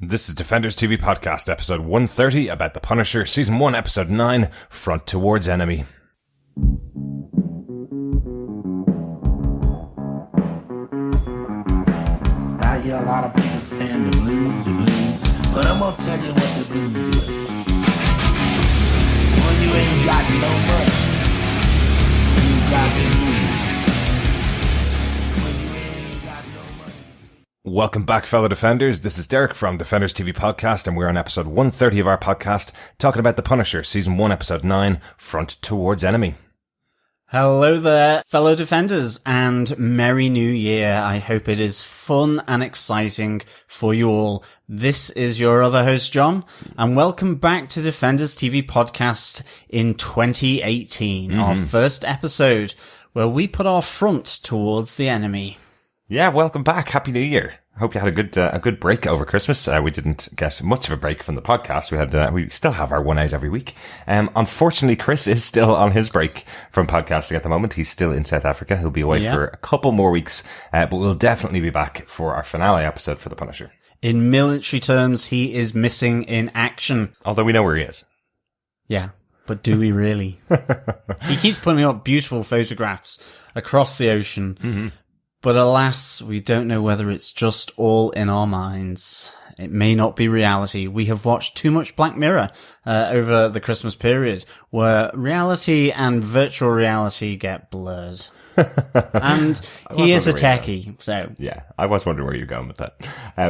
This is Defenders TV Podcast, episode 130, about The Punisher, season 1, episode 9, Front Towards Enemy. I hear a lot of people saying the blues, but I'm gonna tell you what the blues is. When you ain't got no money, you got the blues. When you ain't got no money. Welcome back, fellow Defenders. This is Derek from Defenders TV Podcast, and we're on episode 130 of our podcast, talking about The Punisher, season 1, episode 9, Front Towards Enemy. Hello there, fellow Defenders, and Merry New Year. I hope it is fun and exciting for you all. This is your other host, John, and welcome back to Defenders TV Podcast in 2018, our first episode, where we put our front towards the enemy. Yeah, welcome back. Happy New Year. I hope you had a good break over Christmas. We didn't get much of a break from the podcast. We still have our one out every week. Unfortunately, Chris is still on his break from podcasting at the moment. He's still in South Africa. He'll be away for a couple more weeks, but we'll definitely be back for our finale episode for The Punisher. In military terms, he is missing in action. Although we know where he is. Yeah, but do we really? He keeps putting up beautiful photographs across the ocean. But alas, we don't know whether it's just all in our minds. It may not be reality. We have watched too much Black Mirror over the Christmas period, where reality and virtual reality get blurred. And he is a techie, so... Yeah, I was wondering where you're going with that.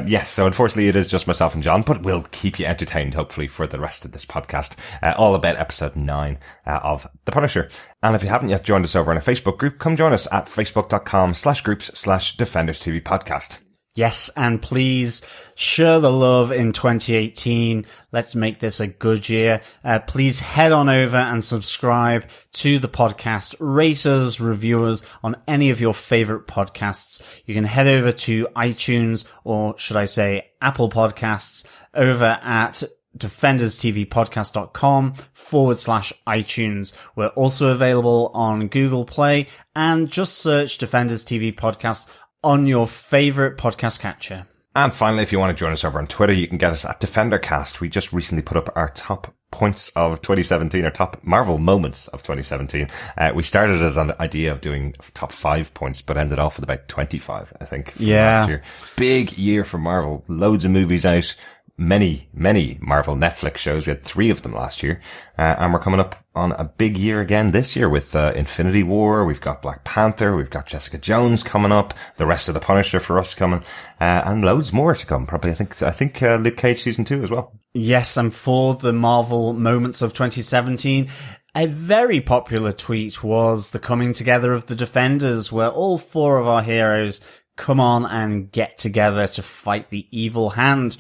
Yes, so unfortunately it is just myself and John, but we'll keep you entertained, hopefully, for the rest of this podcast, all about episode 9 of The Punisher. And if you haven't yet joined us over in a Facebook group, come join us at facebook.com/groups/Defenders TV Podcast. Yes, and please share the love in 2018. Let's make this a good year. Please head on over and subscribe to the podcast. Rate us, review us on any of your favorite podcasts. You can head over to iTunes, or should I say Apple Podcasts, over at defenderstvpodcast.com/iTunes. We're also available on Google Play, and just search Defenders TV Podcast on your favorite podcast catcher. And finally, if you want to join us over on Twitter, you can get us at DefenderCast. We just recently put up our top points of 2017, our top Marvel moments of 2017. We started as an idea of doing top 5 points, but ended off with about 25, I think, from last year. Big year for Marvel. Loads of movies out. Many Marvel Netflix shows. We had 3 of them last year. And we're coming up on a big year again this year with Infinity War. We've got Black Panther. We've got Jessica Jones coming up. The rest of The Punisher for us coming. And loads more to come. Probably, I think Luke Cage season 2 as well. Yes, and for the Marvel moments of 2017, a very popular tweet was the coming together of the Defenders, where all 4 of our heroes come on and get together to fight the evil hand.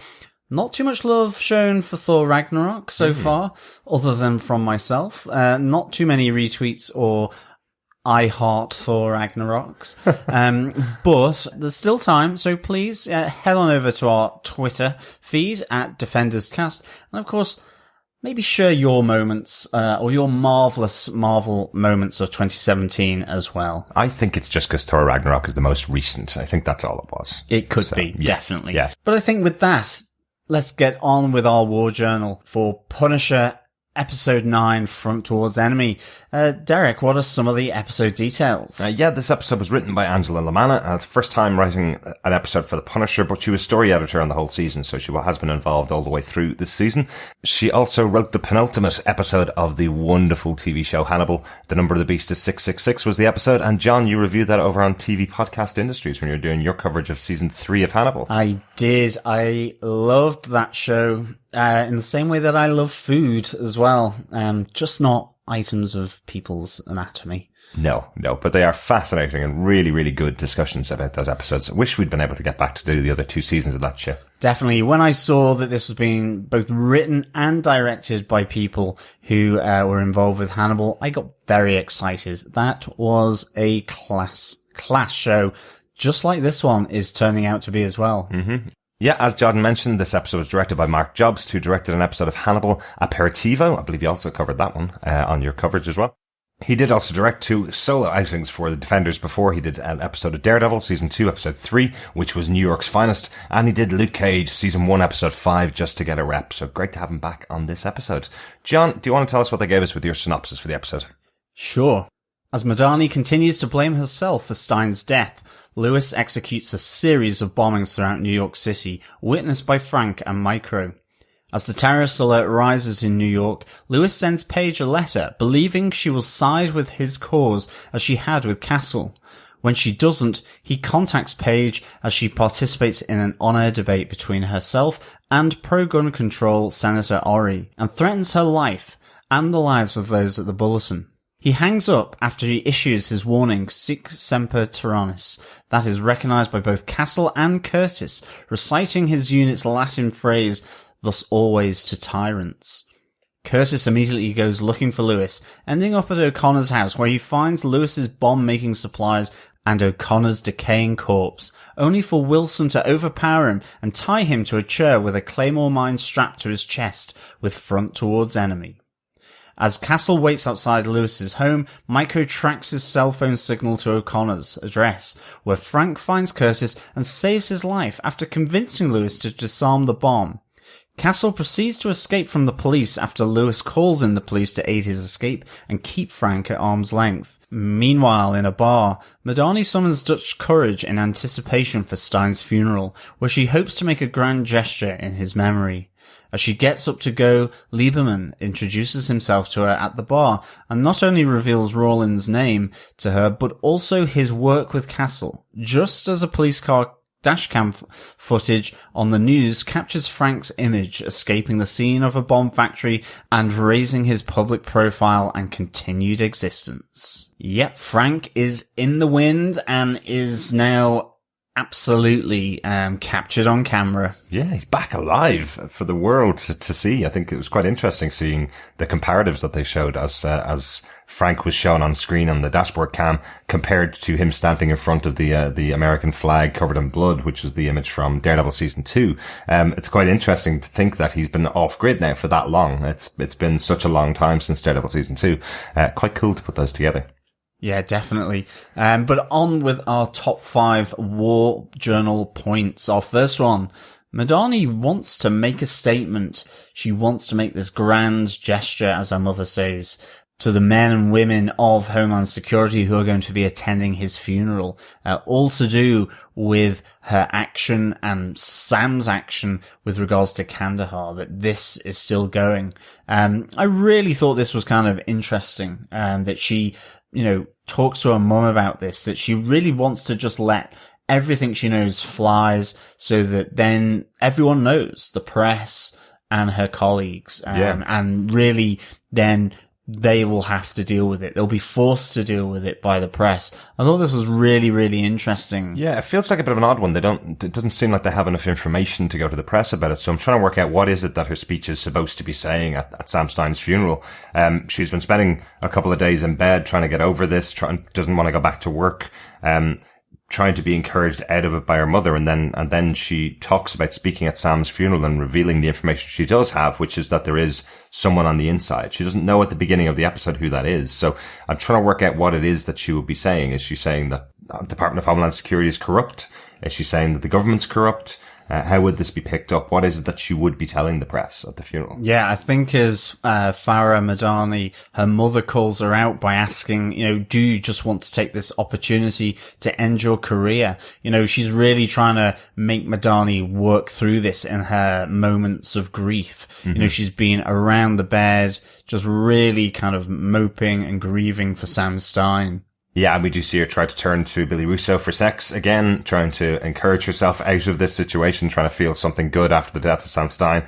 Not too much love shown for Thor Ragnarok so far, other than from myself. Not too many retweets or I heart Thor Ragnaroks. But there's still time, so please head on over to our Twitter feed at DefendersCast. And of course, maybe share your moments, or your marvelous Marvel moments of 2017 as well. I think it's just because Thor Ragnarok is the most recent. I think that's all it was. It could be, definitely. Yeah. But I think with that, let's get on with our war journal for Punisher Episode 9, Front Towards Enemy. Derek, what are some of the episode details? This episode was written by Angela Lamanna. It's the first time writing an episode for The Punisher, but she was story editor on the whole season, so she has been involved all the way through this season. She also wrote the penultimate episode of the wonderful TV show Hannibal. The Number of the Beast is 666 was the episode, and John, you reviewed that over on TV Podcast Industries when you were doing your coverage of season 3 of Hannibal. I did. I loved that show. In the same way that I love food as well, just not items of people's anatomy. No, but they are fascinating and really, really good discussions about those episodes. I wish we'd been able to get back to do the other 2 seasons of that show. Definitely. When I saw that this was being both written and directed by people who were involved with Hannibal, I got very excited. That was a class show, just like this one is turning out to be as well. Yeah, as Jordan mentioned, this episode was directed by Mark Jobst, who directed an episode of Hannibal Aperitivo. I believe you also covered that one on your coverage as well. He did also direct 2 solo outings for the Defenders before. He did an episode of Daredevil, season 2, episode 3, which was New York's Finest, and he did Luke Cage, season 1, episode 5, just to get a rep. So great to have him back on this episode. John, do you want to tell us what they gave us with your synopsis for the episode? Sure. As Madani continues to blame herself for Stein's death, Lewis executes a series of bombings throughout New York City, witnessed by Frank and Micro. As the terrorist alert rises in New York, Lewis sends Paige a letter, believing she will side with his cause as she had with Castle. When she doesn't, he contacts Paige as she participates in an on-air debate between herself and pro-gun control Senator Ori, and threatens her life and the lives of those at the Bulletin. He hangs up after he issues his warning, Sic Semper Tyrannis, that is recognized by both Castle and Curtis, reciting his unit's Latin phrase, thus always to tyrants. Curtis immediately goes looking for Lewis, ending up at O'Connor's house where he finds Lewis's bomb-making supplies and O'Connor's decaying corpse, only for Wilson to overpower him and tie him to a chair with a claymore mine strapped to his chest, with front towards enemy. As Castle waits outside Lewis's home, Micro tracks his cell phone signal to O'Connor's address, where Frank finds Curtis and saves his life after convincing Lewis to disarm the bomb. Castle proceeds to escape from the police after Lewis calls in the police to aid his escape and keep Frank at arm's length. Meanwhile, in a bar, Madani summons Dutch Courage in anticipation for Stein's funeral, where she hopes to make a grand gesture in his memory. As she gets up to go, Lieberman introduces himself to her at the bar and not only reveals Rawlins' name to her, but also his work with Castle, just as a police car dashcam footage on the news captures Frank's image escaping the scene of a bomb factory and raising his public profile and continued existence. Yep, Frank is in the wind and is now absolutely captured on camera. Yeah, he's back alive for the world to see. I think it was quite interesting seeing the comparatives that they showed as Frank was shown on screen on the dashboard cam compared to him standing in front of the American flag covered in blood, which was the image from Daredevil season 2. It's quite interesting to think that he's been off grid now for that long. It's been such a long time since Daredevil season 2. Quite cool to put those together. Yeah, definitely. But on with our top 5 war journal points. Our first one, Madani wants to make a statement. She wants to make this grand gesture, as her mother says, to the men and women of Homeland Security who are going to be attending his funeral. All to do with her action and Sam's action with regards to Kandahar, that this is still going. I really thought this was kind of interesting, that she, talks to her mum about this, that she really wants to just let everything she knows flies so that then everyone knows, the press and her colleagues, and really then they will have to deal with it. They'll be forced to deal with it by the press. I thought this was really, really interesting. Yeah, it feels like a bit of an odd one. It doesn't seem like they have enough information to go to the press about it. So I'm trying to work out what is it that her speech is supposed to be saying at Sam Stein's funeral. She's been spending a couple of days in bed trying to get over this, doesn't want to go back to work. Trying to be encouraged out of it by her mother, and then she talks about speaking at Sam's funeral and revealing the information she does have, which is that there is someone on the inside. She doesn't know at the beginning of the episode who that is. So I'm trying to work out what it is that she would be saying. Is she saying that the Department of Homeland Security is corrupt? Is she saying that the government's corrupt? How would this be picked up? What is it that she would be telling the press at the funeral? Yeah, I think as Farah Madani, her mother calls her out by asking, do you just want to take this opportunity to end your career? She's really trying to make Madani work through this in her moments of grief. Mm-hmm. She's been around the bed, just really kind of moping and grieving for Sam Stein. Yeah, and we do see her try to turn to Billy Russo for sex again, trying to encourage herself out of this situation, trying to feel something good after the death of Sam Stein.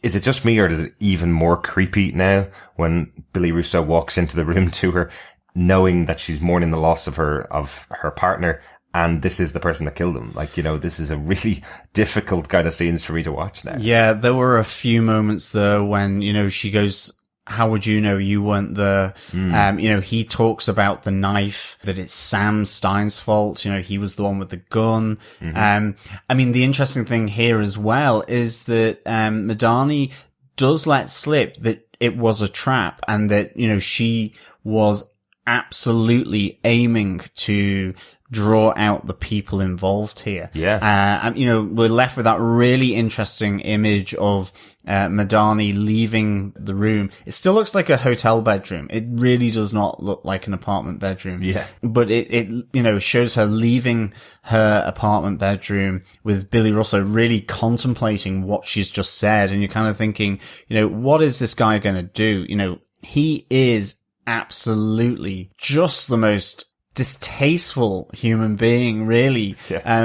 Is it just me, or is it even more creepy now when Billy Russo walks into the room to her, knowing that she's mourning the loss of her partner, and this is the person that killed him? This is a really difficult kind of scenes for me to watch now. Yeah, there were a few moments there when, she goes, how would you know you weren't there? He talks about the knife, that it's Sam Stein's fault. He was the one with the gun. Mm-hmm. The interesting thing here as well is that, Madani does let slip that it was a trap and that, she was absolutely aiming to draw out the people involved here. Yeah. And, we're left with that really interesting image of Madani leaving the room. It still looks like a hotel bedroom. It really does not look like an apartment bedroom. Yeah. But it shows her leaving her apartment bedroom with Billy Russo really contemplating what she's just said. And you're kind of thinking, what is this guy going to do? He is absolutely just the most distasteful human being, really,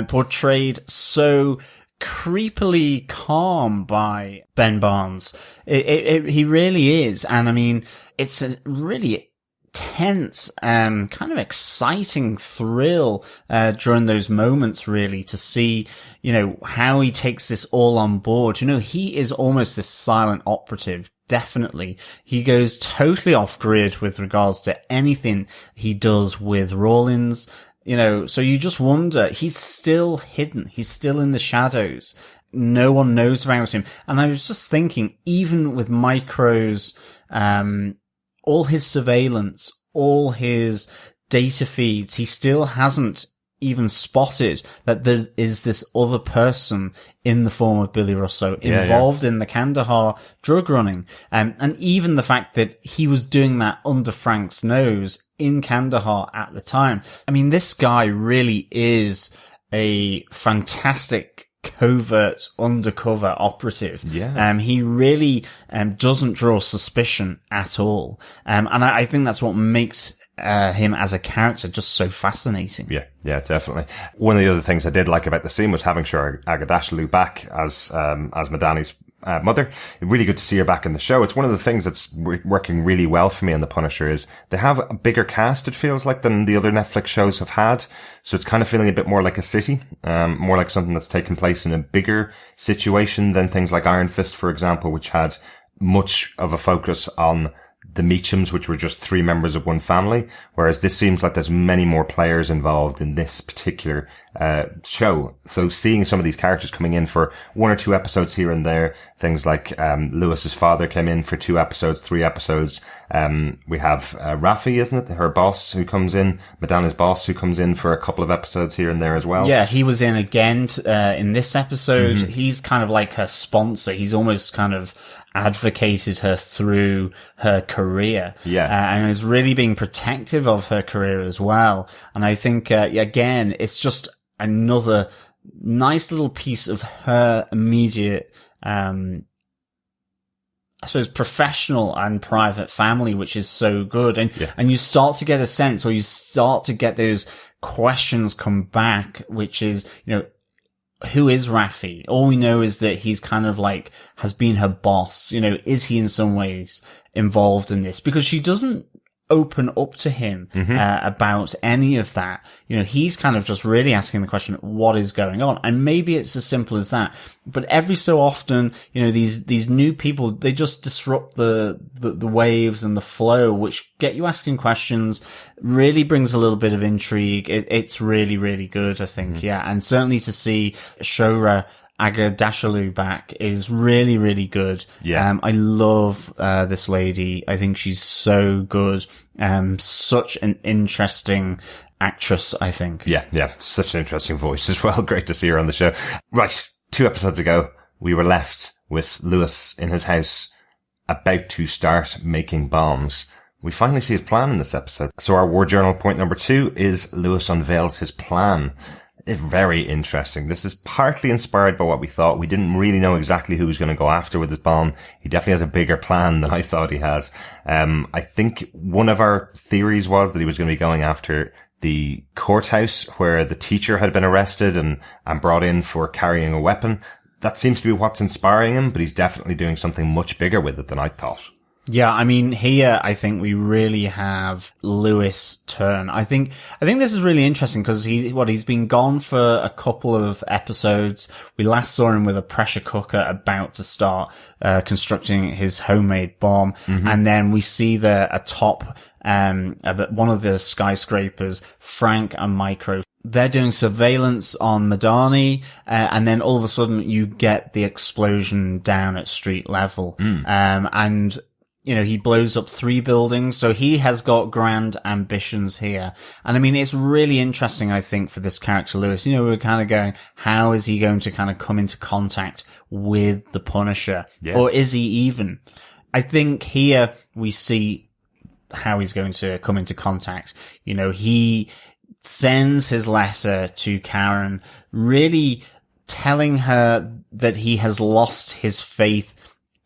portrayed so creepily calm by Ben Barnes. He really is. And I mean, it's a really tense, kind of exciting thrill, during those moments, really, to see, how he takes this all on board. He is almost this silent operative. Definitely. He goes totally off grid with regards to anything he does with Rawlins. So you just wonder, he's still hidden. He's still in the shadows. No one knows about him. And I was just thinking, even with Micro's, all his surveillance, all his data feeds, he still hasn't even spotted that there is this other person in the form of Billy Russo involved in the Kandahar drug running. And even the fact that he was doing that under Frank's nose in Kandahar at the time. I mean, this guy really is a fantastic covert undercover operative. Yeah. He really doesn't draw suspicion at all. And I think that's what makes him as a character just so fascinating. Yeah, definitely. One of the other things I did like about the scene was having Shura Aghdashloo back as Madani's mother. Really good to see her back in the show. It's one of the things that's working really well for me on The Punisher is they have a bigger cast, it feels like, than the other Netflix shows have had. So it's kind of feeling a bit more like a city, more like something that's taken place in a bigger situation than things like Iron Fist, for example, which had much of a focus on the Meachams, which were just 3 members of one family, whereas this seems like there's many more players involved in this particular show. So seeing some of these characters coming in for 1 or 2 episodes here and there, things like Lewis's father came in for 2 episodes, 3 episodes. We have Rafi, isn't it? Her boss who comes in, Madana's boss who comes in for a couple of episodes here and there as well. Yeah, he was in again in this episode. Mm-hmm. He's kind of like her sponsor. He's almost kind of advocated her through her career. And is really being protective of her career as well. And I think, again, it's just another nice little piece of her immediate, I suppose, professional and private family, which is so good. And you start to get a sense, or you start to get those questions come back, which is, who is Rafi? All we know is that he's kind of like, has been her boss. Is he in some ways involved in this? Because she doesn't open up to him about any of that. He's kind of just really asking the question, what is going on? And maybe it's as simple as that. But every so often, these new people, they just disrupt the waves and the flow, which get you asking questions, really brings a little bit of intrigue. It's really, really good, I think. Yeah. And certainly to see Shura Aghdashloo back is really, really good. Yeah. I love, this lady. I think she's so good. Such an interesting actress, I think. Yeah. Such an interesting voice as well. Great to see her on the show. Right. 2 episodes ago, we were left with Lewis in his house about to start making bombs. We finally see his plan in this episode. So our War Journal point number 2 is Lewis unveils his plan. Very interesting. This is partly inspired by what we thought. We didn't really know exactly who he was going to go after with his bomb. He definitely has a bigger plan than I thought he had. I think one of our theories was that he was going to be going after the courthouse where the teacher had been arrested and brought in for carrying a weapon. That seems to be what's inspiring him, but he's definitely doing something much bigger with it than I thought. Yeah, I mean, here, I think we really have Lewis turn. I think this is really interesting because he's been gone for a couple of episodes. We last saw him with a pressure cooker about to start, constructing his homemade bomb. Mm-hmm. And then we see atop, one of the skyscrapers, Frank and Micro. They're doing surveillance on Madani, and then all of a sudden you get the explosion down at street level. And he blows up 3 buildings. So he has got grand ambitions here. And I mean, it's really interesting, I think, for this character, Lewis. We're kind of going, how is he going to kind of come into contact with the Punisher? Yeah. Or is he even? I think here we see how he's going to come into contact. He sends his letter to Karen, really telling her that he has lost his faith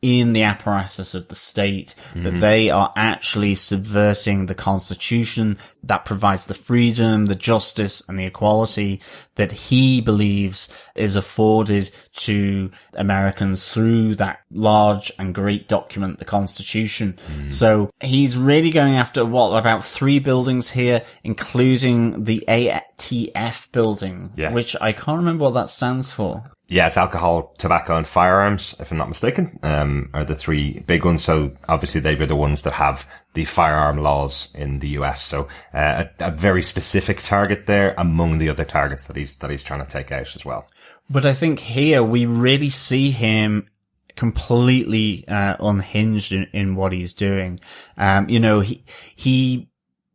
in the apparatus of the state, that they are actually subverting the Constitution that provides the freedom, the justice, and the equality that he believes is afforded to Americans through that large and great document, the Constitution. So he's really going after, about 3 buildings here, including the ATF building, which I can't remember what that stands for. Yeah, it's alcohol, tobacco, and firearms, if I'm not mistaken, are the 3 big ones. So obviously they were the ones that have the firearm laws in the US. So a very specific target there among the other targets that he's trying to take out as well. But I think here we really see him completely unhinged in what he's doing. He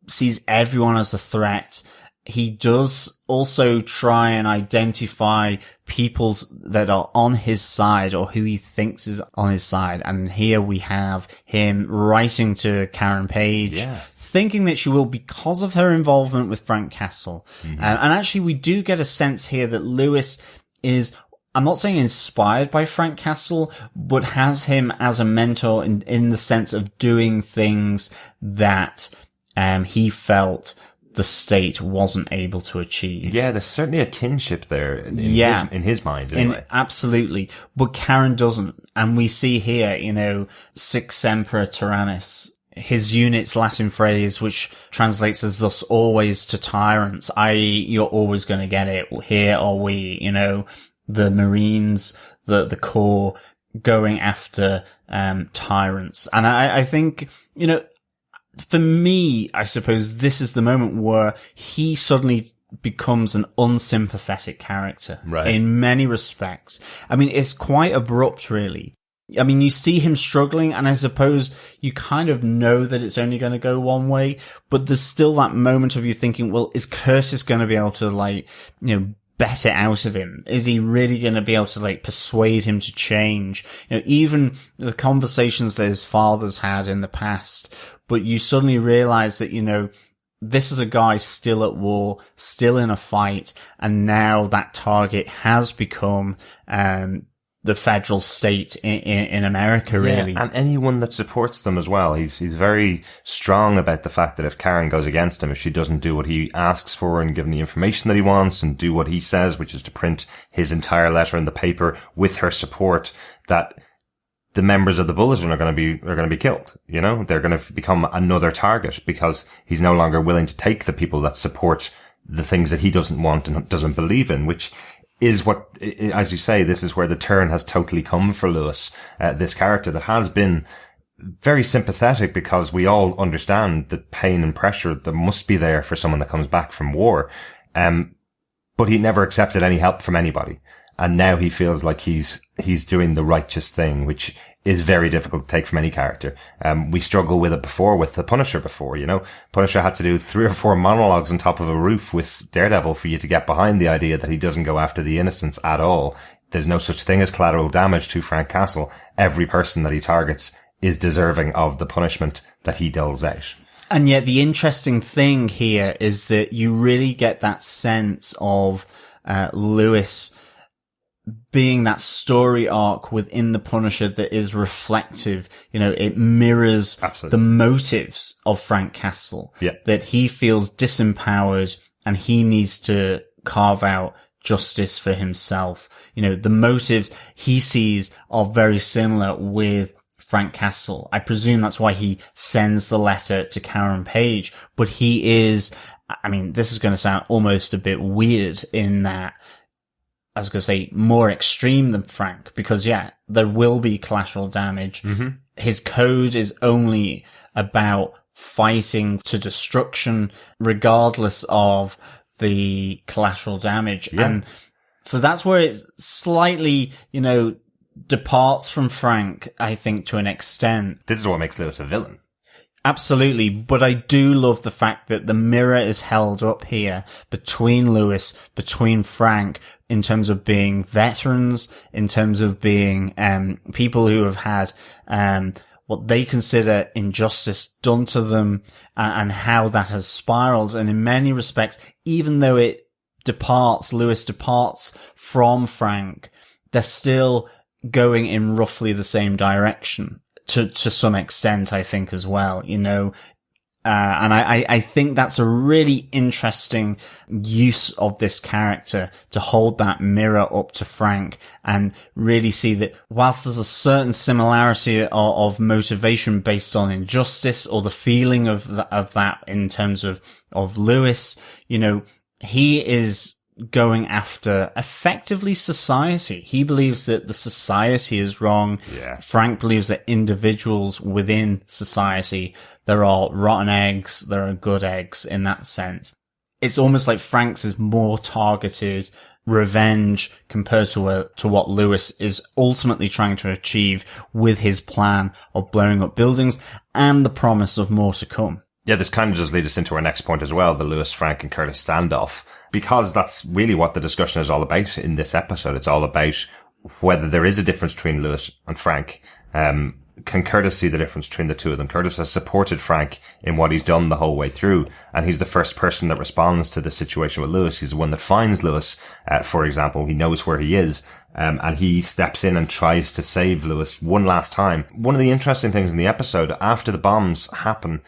sees everyone as a threat. He does also try and identify people that are on his side or who he thinks is on his side. And here we have him writing to Karen Page, thinking that she will because of her involvement with Frank Castle. And actually we do get a sense here that Lewis is, I'm not saying inspired by Frank Castle, but has him as a mentor in the sense of doing things that he felt the state wasn't able to achieve. Yeah, there's certainly a kinship there in his mind. Anyway. Absolutely. But Karen doesn't. And we see here, Sic Semper Tyrannis, his unit's Latin phrase, which translates as thus always to tyrants, i.e. you're always going to get it. Here are we, the Marines, the Corps going after tyrants. And I think, for me, I suppose this is the moment where he suddenly becomes an unsympathetic character in many respects. I mean, it's quite abrupt, really. I mean, you see him struggling, and I suppose you kind of know that it's only going to go one way, but there's still that moment of you thinking, well, is Curtis going to be able to, bet it out of him? Is he really going to be able to persuade him to change? Even the conversations that his father's had in the past, but you suddenly realize that, this is a guy still at war, still in a fight, and now that target has become, the federal state in America, really. Yeah, and anyone that supports them as well. He's very strong about the fact that if Karen goes against him, if she doesn't do what he asks for and give him the information that he wants and do what he says, which is to print his entire letter in the paper with her support, that the members of the Bulletin are going to be killed. They're going to become another target because he's no longer willing to take the people that support the things that he doesn't want and doesn't believe in, which is what, as you say, this is where the turn has totally come for Lewis, this character that has been very sympathetic because we all understand the pain and pressure that must be there for someone that comes back from war. But he never accepted any help from anybody. And now he feels like he's doing the righteous thing, which is very difficult to take from any character. We struggled with it before with the Punisher before, Punisher had to do 3 or 4 monologues on top of a roof with Daredevil for you to get behind the idea that he doesn't go after the innocents at all. There's no such thing as collateral damage to Frank Castle. Every person that he targets is deserving of the punishment that he doles out. And yet the interesting thing here is that you really get that sense of Lewis being that story arc within the Punisher that is reflective. It mirrors the motives of Frank Castle. Yeah. That he feels disempowered and he needs to carve out justice for himself. The motives he sees are very similar with Frank Castle. I presume that's why he sends the letter to Karen Page, but he is, this is going to sound almost a bit weird in that, I was going to say, more extreme than Frank, because there will be collateral damage. Mm-hmm. His code is only about fighting to destruction, regardless of the collateral damage. Yeah. And so that's where it's slightly, departs from Frank, I think, to an extent. This is what makes Lewis a villain. Absolutely, but I do love the fact that the mirror is held up here between Lewis, between Frank, in terms of being veterans, in terms of being people who have had what they consider injustice done to them, and how that has spiraled. And in many respects, even though Lewis departs from Frank, they're still going in roughly the same direction. To some extent, I think, as well, and I think that's a really interesting use of this character, to hold that mirror up to Frank and really see that whilst there's a certain similarity of motivation based on injustice, or the feeling of that in terms of Lewis, he is going after effectively society. He believes that the society is wrong. Yeah. Frank believes that individuals within society, there are rotten eggs, there are good eggs in that sense. It's almost like Frank's is more targeted revenge compared to what Lewis is ultimately trying to achieve with his plan of blowing up buildings and the promise of more to come. Yeah, this kind of just leads us into our next point as well, the Lewis, Frank and Curtis standoff, because that's really what the discussion is all about in this episode. It's all about whether there is a difference between Lewis and Frank. Can Curtis see the difference between the two of them? Curtis has supported Frank in what he's done the whole way through, and he's the first person that responds to the situation with Lewis. He's the one that finds Lewis, for example. He knows where he is, and he steps in and tries to save Lewis one last time. One of the interesting things in the episode, after the bombs happen,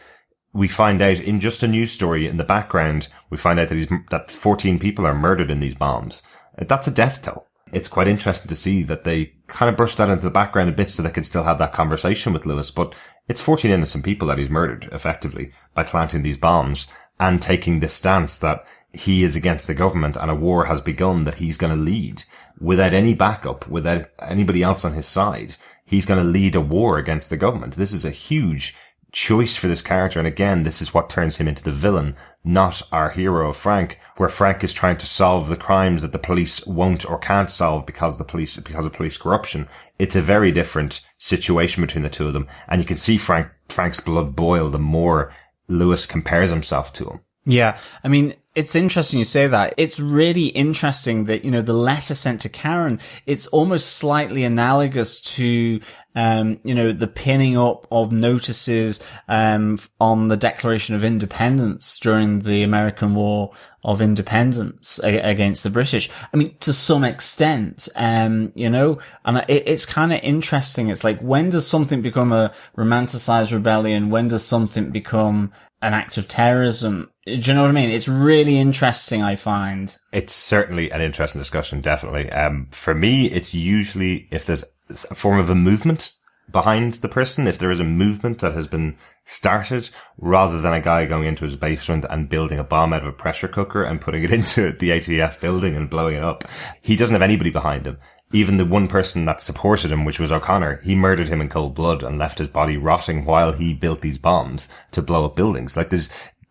we find out in just a news story in the background, we find out that 14 people are murdered in these bombs. That's a death toll. It's quite interesting to see that they kind of brushed that into the background a bit so they could still have that conversation with Lewis. But it's 14 innocent people that he's murdered, effectively, by planting these bombs and taking this stance that he is against the government and a war has begun that he's going to lead without any backup, without anybody else on his side. He's going to lead a war against the government. This is a huge choice for this character, and again, this is what turns him into the villain, not our hero Frank, where Frank is trying to solve the crimes that the police won't or can't solve because of police corruption. It's a very different situation between the two of them, and you can see Frank's blood boil the more Lewis compares himself to him. Yeah, I mean, it's interesting you say that. It's really interesting that, the letter sent to Karen, it's almost slightly analogous to, the pinning up of notices, on the Declaration of Independence during the American War of Independence against the British. I mean, to some extent, and it's kind of interesting. It's like, when does something become a romanticized rebellion? When does something become an act of terrorism? Do you know what I mean? It's really interesting, I find. It's certainly an interesting discussion, definitely. For me, it's usually if there's a form of a movement behind the person, if there is a movement that has been started, rather than a guy going into his basement and building a bomb out of a pressure cooker and putting it into the ATF building and blowing it up. He doesn't have anybody behind him. Even the one person that supported him, which was O'Connor, he murdered him in cold blood and left his body rotting while he built these bombs to blow up buildings. Like,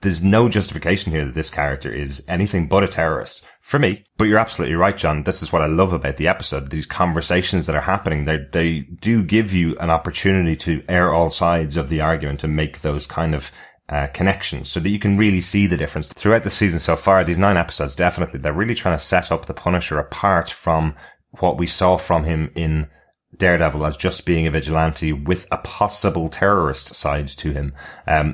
there's no justification here that this character is anything but a terrorist, for me. But you're absolutely right, John. This is what I love about the episode. These conversations that are happening, they do give you an opportunity to air all sides of the argument and make those kind of connections so that you can really see the difference. Throughout the season so far, these 9 episodes, definitely, they're really trying to set up the Punisher apart from what we saw from him in Daredevil as just being a vigilante with a possible terrorist side to him.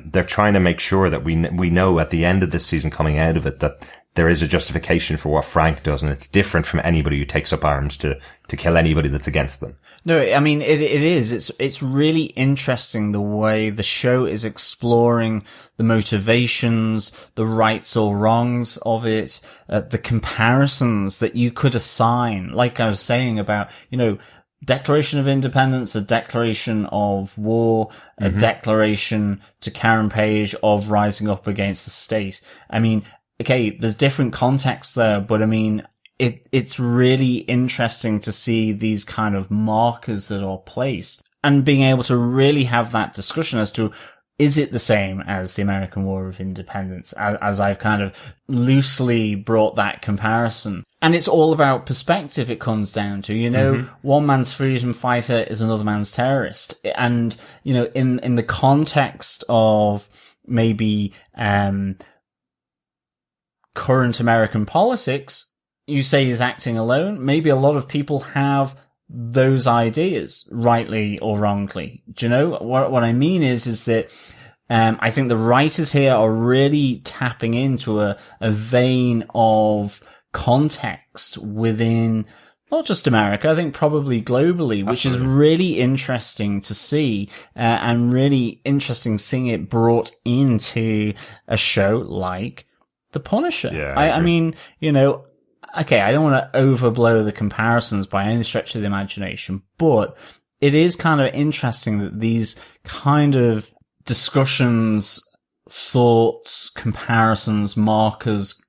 They're trying to make sure that we know at the end of this season, coming out of it, that there is a justification for what Frank does, and it's different from anybody who takes up arms to kill anybody that's against them. No, I mean, it is. It's really interesting the way the show is exploring the motivations, the rights or wrongs of it, the comparisons that you could assign, like I was saying about, Declaration of Independence, a declaration of war, a declaration to Karen Page of rising up against the state. I mean, okay, there's different contexts there, but I mean, it's really interesting to see these kind of markers that are placed and being able to really have that discussion as to is it the same as the American War of Independence? As I've kind of loosely brought that comparison. And it's all about perspective, it comes down to, one man's freedom fighter is another man's terrorist. And, in the context of maybe, current American politics, you say he's acting alone. Maybe a lot of people have those ideas, rightly or wrongly. Do you know what I mean is that I think the writers here are really tapping into a vein of context within not just America, I think probably globally, which is really interesting to see, and really interesting seeing it brought into a show like The Punisher. Yeah, I mean, okay, I don't want to overblow the comparisons by any stretch of the imagination, but it is kind of interesting that these kind of discussions, thoughts, comparisons, markers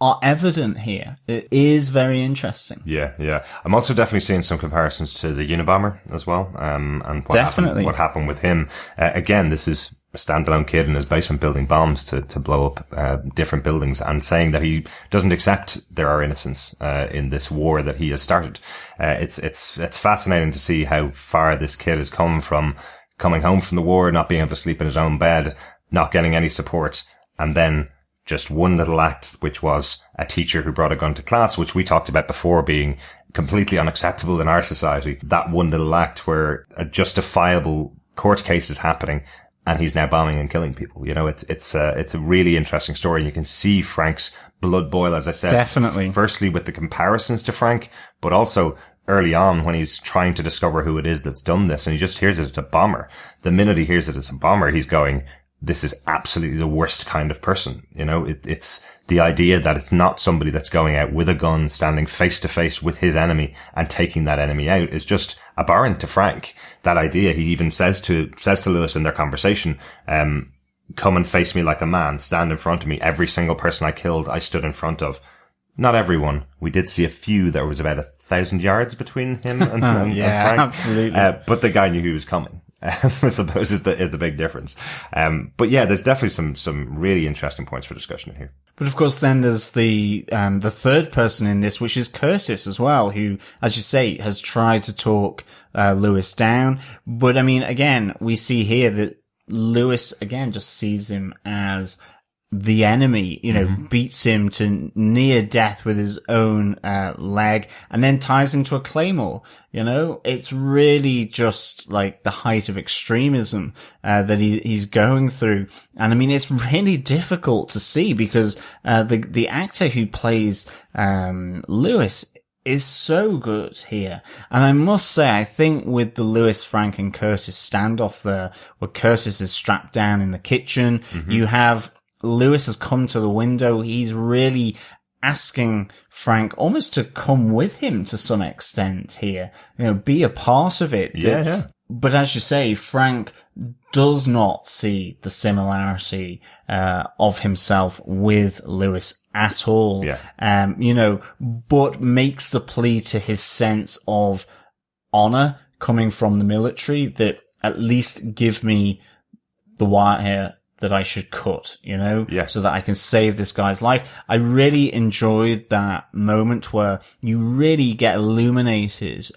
are evident here. It is very interesting. Yeah. I'm also definitely seeing some comparisons to the Unabomber as well, and what happened with him. Again, this is a standalone kid in his basement building bombs to blow up different buildings, and saying that he doesn't accept there are innocents in this war that he has started. It's fascinating to see how far this kid has come from coming home from the war, not being able to sleep in his own bed, not getting any support, and then just one little act, which was a teacher who brought a gun to class, which we talked about before being completely unacceptable in our society. That one little act where a justifiable court case is happening, and he's now bombing and killing people. It's a really interesting story. And you can see Frank's blood boil, as I said. Definitely. Firstly, with the comparisons to Frank, but also early on when he's trying to discover who it is that's done this, and he just hears it's a bomber. The minute he hears that it's a bomber, he's going, this is absolutely the worst kind of person. It's the idea that it's not somebody that's going out with a gun, standing face to face with his enemy and taking that enemy out is just abhorrent to Frank. That idea, he even says to Lewis in their conversation, come and face me like a man, stand in front of me. Every single person I killed, I stood in front of. Not everyone. We did see a few. There was about 1,000 yards between him and Frank. Absolutely. But the guy knew he was coming. I suppose is the big difference. But yeah, there's definitely some really interesting points for discussion here. But of course, then there's the third person in this, which is Curtis as well, who, as you say, has tried to talk Lewis down. But I mean, again, we see here that Lewis again just sees him as the enemy, beats him to near death with his own leg, and then ties him to a claymore. It's really just like the height of extremism that he's going through. And I mean, it's really difficult to see because the actor who plays Lewis is so good here. And I must say, I think with the Lewis, Frank and Curtis standoff there, where Curtis is strapped down in the kitchen, you have Lewis has come to the window. He's really asking Frank almost to come with him to some extent here, be a part of it. Yeah. But as you say, Frank does not see the similarity of himself with Lewis at all. Yeah. But makes the plea to his sense of honor coming from the military that at least give me the wire hair that I should cut, so that I can save this guy's life. I really enjoyed that moment where you really get illuminated,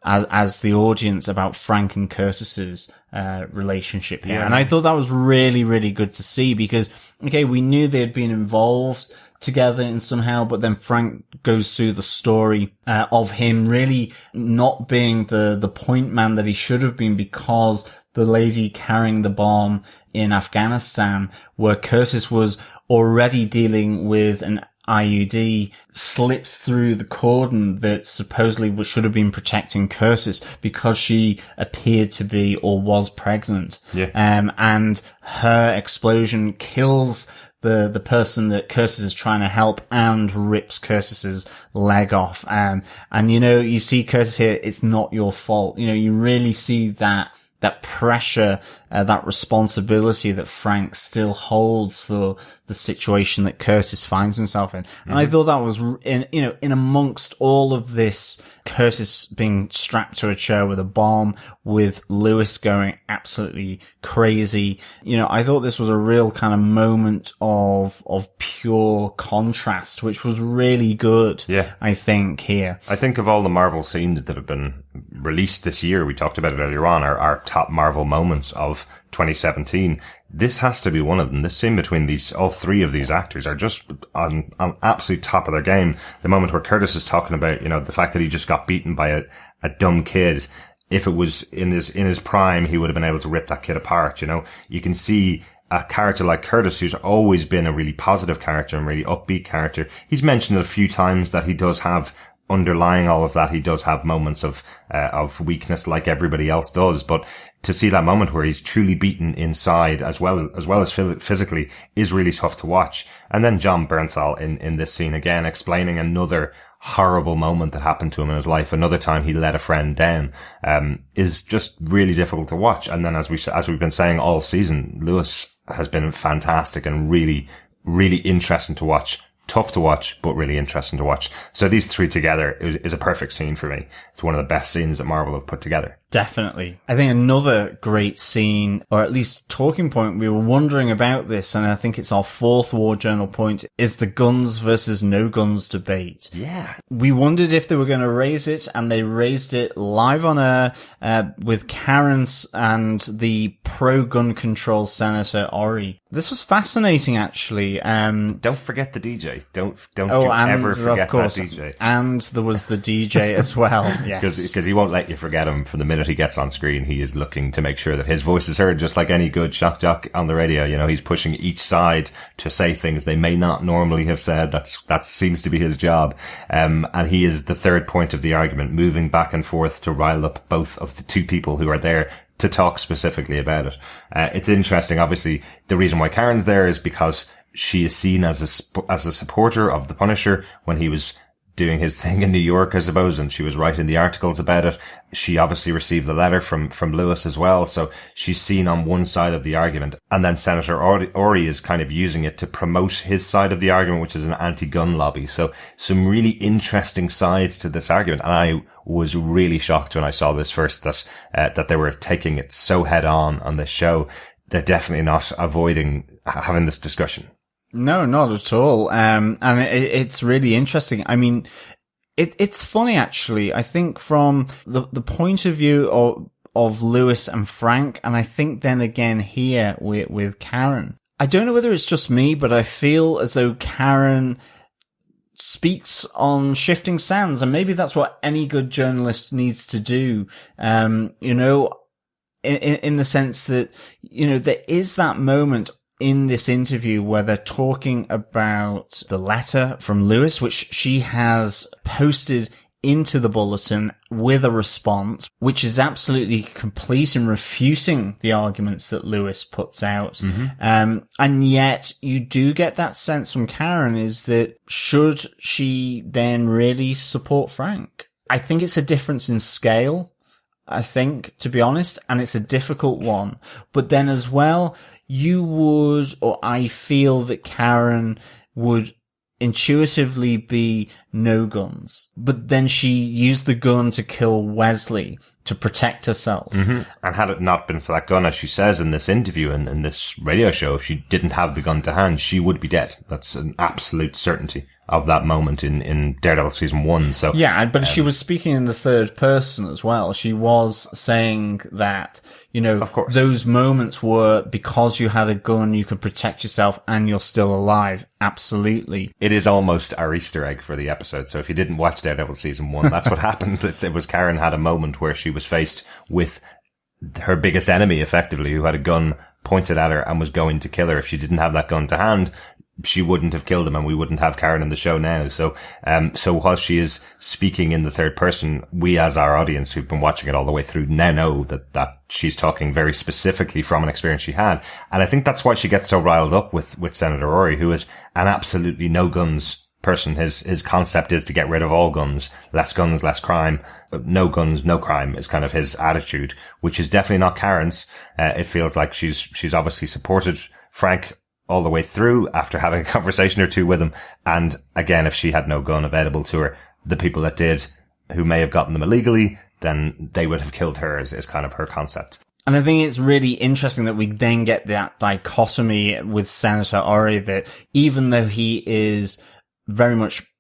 as the audience about Frank and Curtis's, relationship here. Yeah. And I thought that was really, really good to see because, okay, we knew they had been involved together in somehow, but then Frank goes through the story, of him really not being the point man that he should have been because the lady carrying the bomb in Afghanistan, where Curtis was already dealing with an IUD, slips through the cordon that supposedly should have been protecting Curtis because she appeared to be or was pregnant. Yeah. And her explosion kills the person that Curtis is trying to help and rips Curtis's leg off. And you see Curtis here, it's not your fault. You really see that that pressure, that responsibility that Frank still holds for the situation that Curtis finds himself in. And I thought that was in amongst all of this, Curtis being strapped to a chair with a bomb, with Lewis going absolutely crazy. I thought this was a real kind of moment of pure contrast, which was really good. Yeah. I think here. I think of all the Marvel scenes that have been released this year, we talked about it earlier on, our top Marvel moments of 2017. This has to be one of them. This scene between all three of these actors are just on absolute top of their game. The moment where Curtis is talking about, the fact that he just got beaten by a dumb kid. If it was in his prime, he would have been able to rip that kid apart. You can see a character like Curtis, who's always been a really positive character and really upbeat character. He's mentioned it a few times that he does have, underlying all of that, he does have moments of weakness like everybody else does. But to see that moment where he's truly beaten inside as well as physically is really tough to watch. And then John Bernthal in this scene again, explaining another horrible moment that happened to him in his life. Another time he let a friend down, is just really difficult to watch. And then as we've been saying all season, Lewis has been fantastic and really, really interesting to watch. Tough to watch, but really interesting to watch. So these three together is a perfect scene for me. It's one of the best scenes that Marvel have put together. Definitely. I think another great scene, or at least talking point, we were wondering about this, and I think it's our fourth War Journal point, is the guns versus no guns debate. Yeah. We wondered if they were going to raise it, and they raised it live on air, with Karen and the pro-gun control Senator Ori. This was fascinating, actually. Don't forget the DJ. Don't you ever forget that DJ. And there was the DJ as well. Yes. Because he won't let you forget him. From the minute he gets on screen, he is looking to make sure that his voice is heard, just like any good shock jock on the radio. He's pushing each side to say things they may not normally have said. That seems to be his job. And he is the third point of the argument, moving back and forth to rile up both of the two people who are there to talk specifically about it. It's interesting. Obviously, the reason why Karen's there is because she is seen as a supporter of the Punisher when he was doing his thing in New York, I suppose, and she was writing the articles about it. She obviously received the letter from Lewis as well, so she's seen on one side of the argument. And then Senator Ori is kind of using it to promote his side of the argument, which is an anti-gun lobby. So some really interesting sides to this argument. And I was really shocked when I saw this first, that they were taking it so head on this show. They're definitely not avoiding having this discussion. No, not at all. And it's really interesting. I mean, it's funny, actually. I think from the point of view of Lewis and Frank, and I think then again here with Karen. I don't know whether it's just me, but I feel as though Karen speaks on shifting sands, and maybe that's what any good journalist needs to do. In the sense that, there is that moment in this interview where they're talking about the letter from Lewis, which she has posted into the bulletin with a response, which is absolutely complete in refuting the arguments that Lewis puts out. Mm-hmm. And yet you do get that sense from Karen is that should she then really support Frank? I think it's a difference in scale, I think, to be honest, and it's a difficult one. But then as well, I feel that Karen would intuitively be no guns, but then she used the gun to kill Wesley to protect herself. Mm-hmm. And had it not been for that gun, as she says in this interview and in this radio show, if she didn't have the gun to hand, she would be dead. That's an absolute certainty of that moment in Daredevil season 1. So yeah, but she was speaking in the third person as well. She was saying that, of course, those moments were because you had a gun, you could protect yourself and you're still alive. Absolutely. It is almost our Easter egg for the episode. So if you didn't watch Daredevil season 1, that's what happened. It was Karen had a moment where she was faced with her biggest enemy, effectively, who had a gun pointed at her and was going to kill her. If she didn't have that gun to hand, she wouldn't have killed him and we wouldn't have Karen in the show now. So while she is speaking in the third person, we as our audience who've been watching it all the way through now know that she's talking very specifically from an experience she had. And I think that's why she gets so riled up with Senator Ori, who is an absolutely no guns person. His concept is to get rid of all guns, less crime. No guns, no crime is kind of his attitude, which is definitely not Karen's. It feels like she's obviously supported Frank all the way through after having a conversation or two with him. And again, if she had no gun available to her, the people that did, who may have gotten them illegally, then they would have killed her is kind of her concept. And I think it's really interesting that we then get that dichotomy with Senator Ori, that even though he is very much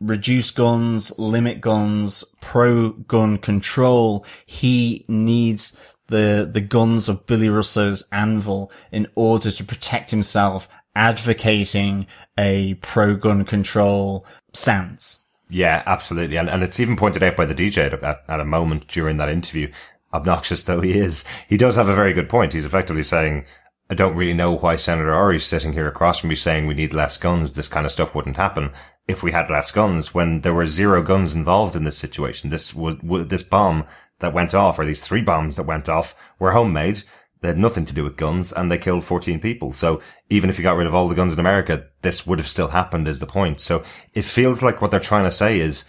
reduce guns, limit guns, pro-gun control, he needs the guns of Billy Russo's anvil in order to protect himself, advocating a pro-gun control stance. Yeah, absolutely. And it's even pointed out by the DJ at a moment during that interview. Obnoxious though he is, he does have a very good point. He's effectively saying, I don't really know why Senator Ori's sitting here across from me saying we need less guns. This kind of stuff wouldn't happen if we had less guns, when there were 0 guns involved in this situation. This bomb that went off, or these 3 bombs that went off, were homemade. They had nothing to do with guns, and they killed 14 people. So even if you got rid of all the guns in America, this would have still happened, is the point. So it feels like what they're trying to say is,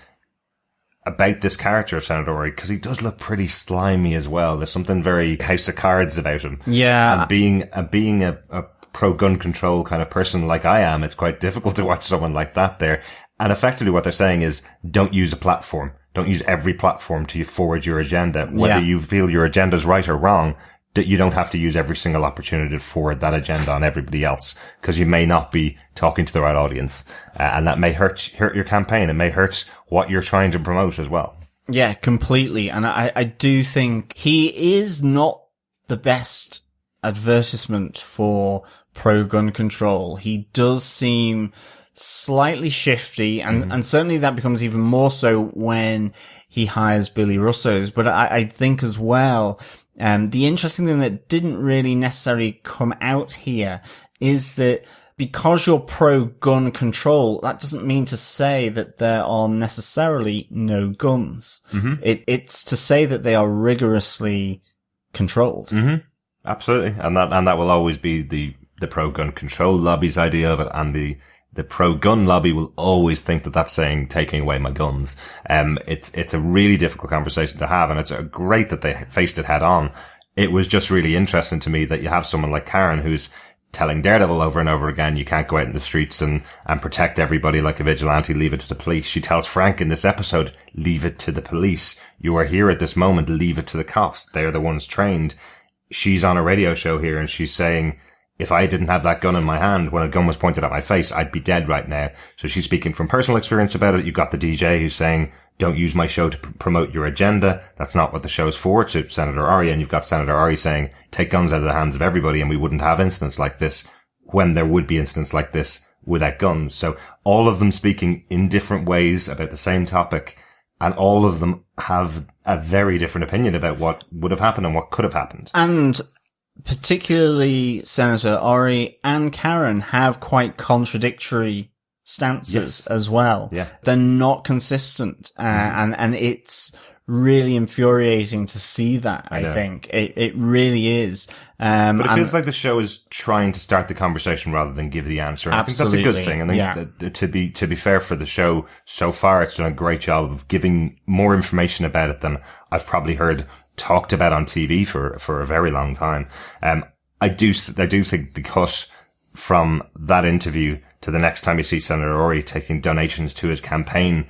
about this character of Senator Ori, because he does look pretty slimy as well. There's something very House of Cards about him. Yeah. And being a pro-gun control kind of person like I am, it's quite difficult to watch someone like that there. And effectively what they're saying is, don't use a platform. Don't use every platform to forward your agenda. Whether you feel your agenda's right or wrong, that you don't have to use every single opportunity to forward that agenda on everybody else, because you may not be talking to the right audience. And that may hurt your campaign. It may hurt what you're trying to promote as well. Yeah, completely. And I do think he is not the best advertisement for pro-gun control. He does seem slightly shifty, and certainly that becomes even more so when he hires Billy Russo's. But I think as well, the interesting thing that didn't really necessarily come out here is that because you're pro-gun control, that doesn't mean to say that there are necessarily no guns. Mm-hmm. It's to say that they are rigorously controlled. Mm-hmm. Absolutely. And that will always be the pro-gun control lobby's idea of it, and the pro-gun lobby will always think that that's saying taking away my guns. It's a really difficult conversation to have, and it's great that they faced it head on. It was just really interesting to me that you have someone like Karen who's telling Daredevil over and over again, you can't go out in the streets and protect everybody like a vigilante, leave it to the police. She tells Frank in this episode, leave it to the police. You are here at this moment, leave it to the cops. They're the ones trained. She's on a radio show here and she's saying, if I didn't have that gun in my hand when a gun was pointed at my face, I'd be dead right now. So she's speaking from personal experience about it. You've got the DJ who's saying, don't use my show to promote your agenda. That's not what the show's for, to Senator Ori. And you've got Senator Ori saying, take guns out of the hands of everybody and we wouldn't have incidents like this, when there would be incidents like this without guns. So all of them speaking in different ways about the same topic, and all of them have a very different opinion about what would have happened and what could have happened. And particularly Senator Ori and Karen have quite contradictory stances as well. Yeah. They're not consistent. And it's really infuriating to see that. I think it really is. But it feels like the show is trying to start the conversation rather than give the answer. And I think that's a good thing. I think to be fair for the show, so far it's done a great job of giving more information about it than I've probably heard talked about on TV for a very long time. I do think the cut from that interview to the next time you see Senator Ori taking donations to his campaign,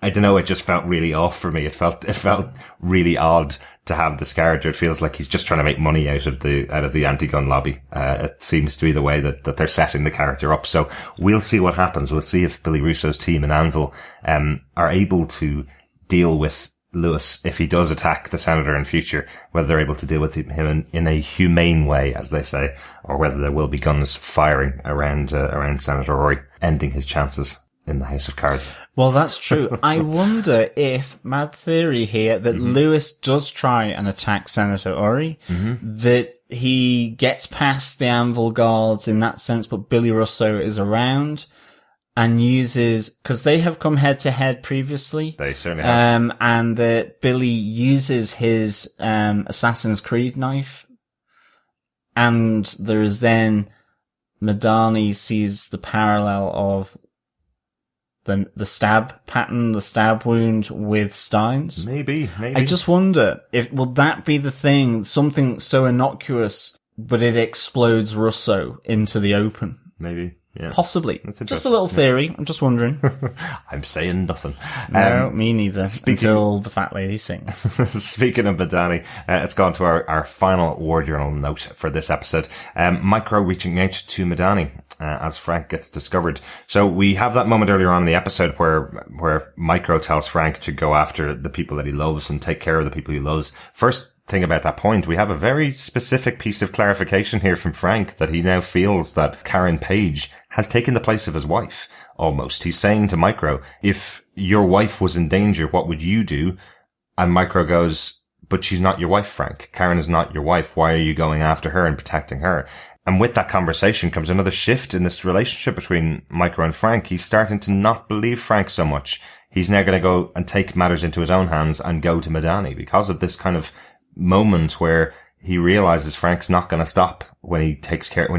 I don't know, it just felt really off for me. It felt really odd to have this character. It feels like he's just trying to make money out of the anti-gun lobby. It seems to be the way that they're setting the character up. So we'll see what happens. We'll see if Billy Russo's team in Anvil, are able to deal with Lewis if he does attack the senator in future, whether they're able to deal with him in a humane way, as they say, or whether there will be guns firing around Senator Ori, ending his chances in the House of Cards. Well, that's true. I wonder if, mad theory here, that Lewis does try and attack Senator Ori, that he gets past the Anvil guards in that sense, but Billy Russo is around and uses, because they have come head to head previously. They certainly have. And that Billy uses his Assassin's Creed knife, and there is then Madani sees the parallel of the stab pattern, the stab wound with Stein's. Maybe. I just wonder will that be the thing, something so innocuous, but it explodes Russo into the open? Maybe. Yeah. Possibly. Just a little theory. I'm just wondering. I'm saying nothing. No, me neither. Until the fat lady sings. Speaking of Madani, let's go on to our final War Journal note for this episode. Micro reaching out to Madani as Frank gets discovered. So we have that moment earlier on in the episode where Micro tells Frank to go after the people that he loves and take care of the people he loves. First thing about that point, we have a very specific piece of clarification here from Frank that he now feels that Karen Page has taken the place of his wife, almost. He's saying to Micro, if your wife was in danger, what would you do? And Micro goes, but she's not your wife, Frank. Karen is not your wife. Why are you going after her and protecting her? And with that conversation comes another shift in this relationship between Micro and Frank. He's starting to not believe Frank so much. He's now going to go and take matters into his own hands and go to Madani because of this kind of moment where he realizes Frank's not going to stop when he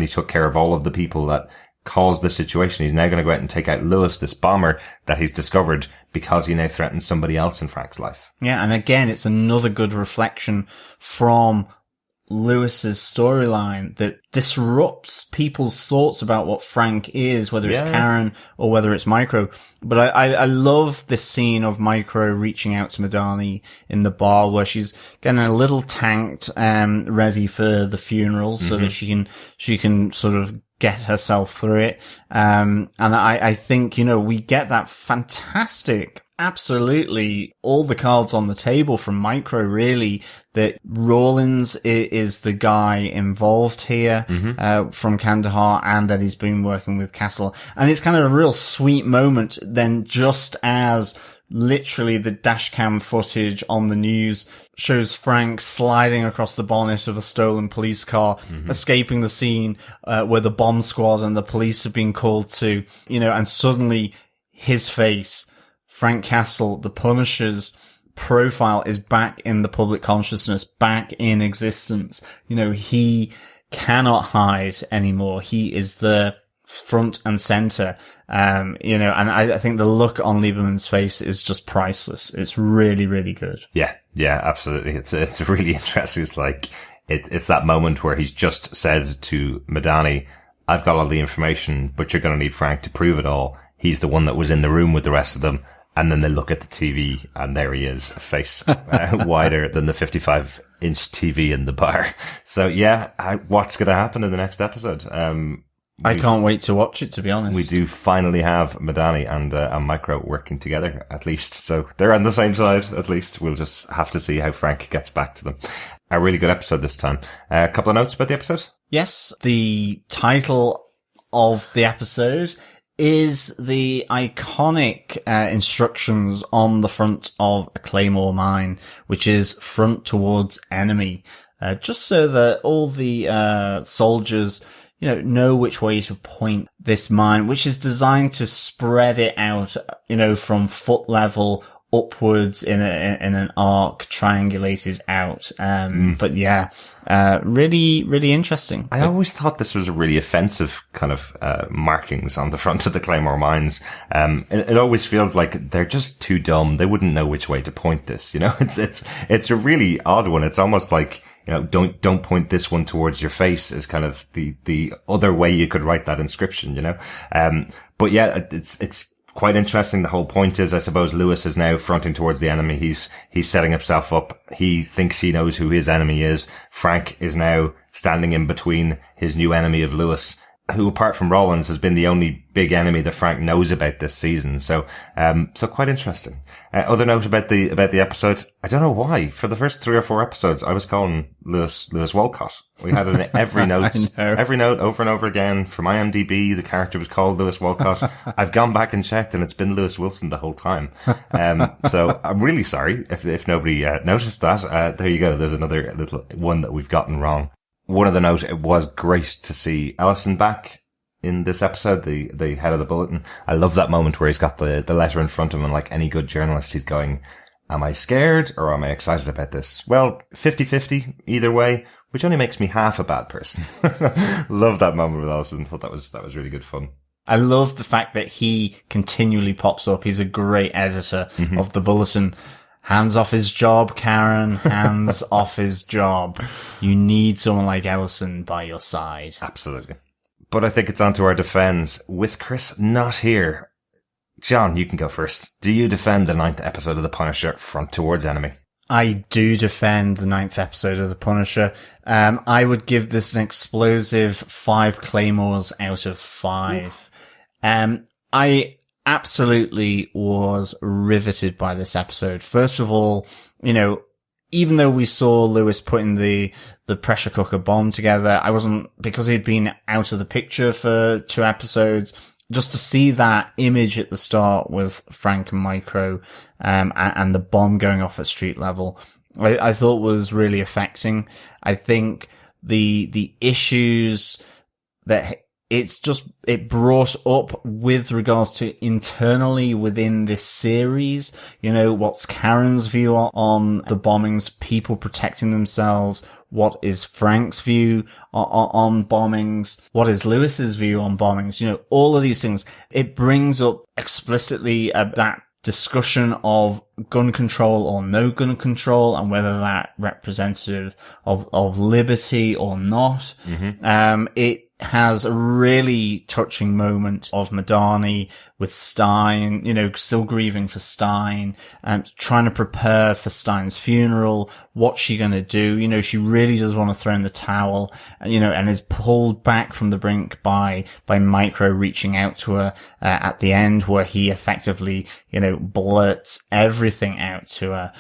took care of all of the people that caused the situation. He's now going to go out and take out Lewis, this bomber that he's discovered, because he now threatens somebody else in Frank's life. Yeah, and again, it's another good reflection from Lewis's storyline that disrupts people's thoughts about what Frank is, whether it's Karen or whether it's Micro. But I love this scene of Micro reaching out to Madani in the bar where she's getting a little tanked, ready for the funeral so that she can sort of get herself through it. And I think, we get that fantastic, absolutely all the cards on the table from Micro, really, that Rawlins is the guy involved here, from Kandahar, and that he's been working with Castle. And it's kind of a real sweet moment then, just as literally the dashcam footage on the news shows Frank sliding across the bonnet of a stolen police car, escaping the scene where the bomb squad and the police have been called to, and suddenly his face, Frank Castle, the Punisher's profile, is back in the public consciousness, back in existence. He cannot hide anymore. He is the front and center. And I think the look on Lieberman's face is just priceless. It's really, really good. Yeah, absolutely. It's really interesting. It's like, it's that moment where he's just said to Madani, I've got all the information, but you're going to need Frank to prove it all. He's the one that was in the room with the rest of them. And then they look at the TV and there he is, a face wider than the 55-inch TV in the bar. So what's going to happen in the next episode? I can't wait to watch it, to be honest. We do finally have Madani and Micro working together, at least. So they're on the same side, at least. We'll just have to see how Frank gets back to them. A really good episode this time. A couple of notes about the episode? Yes, the title of the episode is the iconic instructions on the front of a Claymore mine, which is front towards enemy, just so that all the soldiers know which way to point this mine, which is designed to spread it out, from foot level upwards in an arc, triangulated out. But really, really interesting. I always thought this was a really offensive kind of, markings on the front of the Claymore mines. It always feels like they're just too dumb. They wouldn't know which way to point this, it's a really odd one. It's almost like, don't point this one towards your face is kind of the other way you could write that inscription, but it's quite interesting. The whole point is, I suppose, Lewis is now fronting towards the enemy. He's setting himself up. He thinks he knows who his enemy is. Frank is now standing in between his new enemy of Lewis, who, apart from Rollins, has been the only big enemy that Frank knows about this season. So quite interesting. Other note about the episode. I don't know why. For the first 3 or 4 episodes, I was calling Lewis Walcott. We had it in every note, over and over again. From IMDb, the character was called Lewis Walcott. I've gone back and checked, and it's been Lewis Wilson the whole time. So I'm really sorry if nobody noticed that. There you go. There's another little one that we've gotten wrong. One of the note, it was great to see Ellison back in this episode, the head of the bulletin. I love that moment where he's got the letter in front of him, and like any good journalist, he's going, am I scared or am I excited about this? Well, 50-50 either way, which only makes me half a bad person. Love that moment with Ellison. Thought that was really good fun. I love the fact that he continually pops up. He's a great editor of the Bulletin. Hands off his job, Karen. Hands off his job. You need someone like Ellison by your side. Absolutely. But I think it's on to our defense. With Chris not here, John, you can go first. Do you defend the 9th episode of The Punisher, Front Towards Enemy? I do defend the 9th episode of The Punisher. I would give this an explosive 5 claymores out of 5. I absolutely was riveted by this episode. First of all, even though we saw Lewis putting the pressure cooker bomb together, because he'd been out of the picture for 2 episodes, just to see that image at the start with Frank and Micro, and the bomb going off at street level, I thought was really affecting. I think the issues that it brought up with regards to internally within this series, what's Karen's view on the bombings, people protecting themselves, what is Frank's view on bombings, what is Lewis's view on bombings, all of these things. It brings up explicitly that discussion of gun control or no gun control and whether that representative of liberty or not. It has a really touching moment of Madani with Stein, still grieving for Stein, trying to prepare for Stein's funeral. What's she going to do? She really does want to throw in the towel, and is pulled back from the brink by Micro reaching out to her, at the end, where he effectively, blurts everything out to her.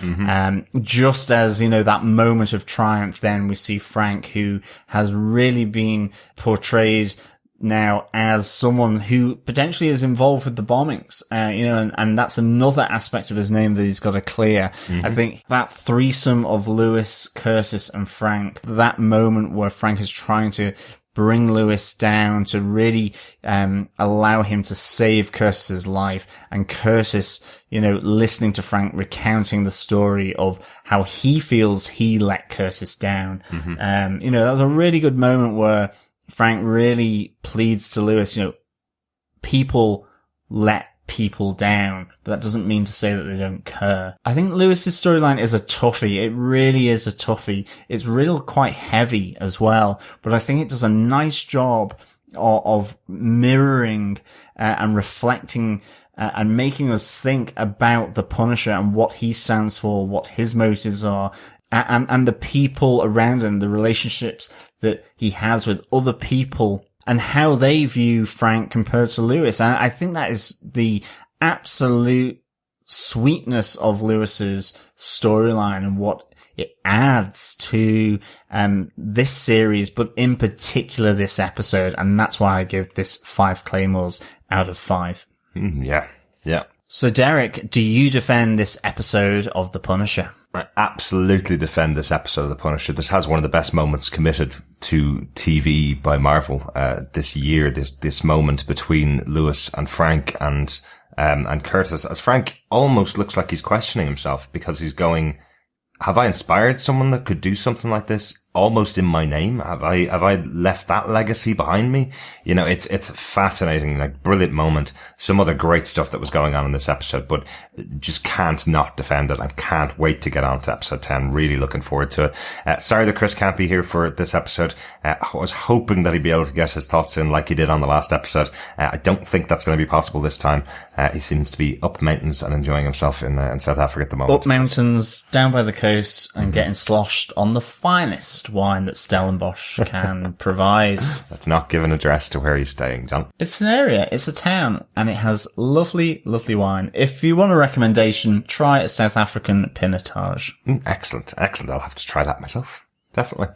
Just as, that moment of triumph, then we see Frank, who has really been portrayed now as someone who potentially is involved with the bombings, and that's another aspect of his name that he's got to clear. I think that threesome of Lewis, Curtis, and Frank, that moment where Frank is trying to bring Lewis down to really allow him to save Curtis's life, and Curtis, listening to Frank recounting the story of how he feels he let Curtis down. That was a really good moment where Frank really pleads to Lewis, people let people down, but that doesn't mean to say that they don't care. I think Lewis's storyline is a toughie. It really is a toughie. It's really quite heavy as well, but I think it does a nice job of mirroring and reflecting and making us think about the Punisher and what he stands for, what his motives are, and the people around him, the relationships that he has with other people, and how they view Frank compared to Lewis. And I think that is the absolute sweetness of Lewis's storyline and what it adds to this series, but in particular this episode. And that's why I give this 5 claymores out of 5. Yeah. So Derek, do you defend this episode of The Punisher? I absolutely defend this episode of The Punisher. This has one of the best moments committed to TV by Marvel this year. This moment between Lewis and Frank and Curtis, as Frank almost looks like he's questioning himself, because he's going, have I inspired someone that could do something like this almost in my name? Have I left that legacy behind me? It's fascinating, brilliant moment. Some other great stuff that was going on in this episode, but just can't not defend it. I can't wait to get on to episode 10. Really looking forward to it. Sorry that Chris can't be here for this episode. I was hoping that he'd be able to get his thoughts in like he did on the last episode. I don't think that's going to be possible this time. He seems to be up mountains and enjoying himself in South Africa at the moment. Up mountains, down by the coast, and getting sloshed on the finest wine that Stellenbosch can provide. Let's not give an address to where he's staying, John. It's an area, it's a town, and it has lovely, lovely wine. If you want a recommendation, try a South African Pinotage. Excellent. I'll have to try that myself. Definitely.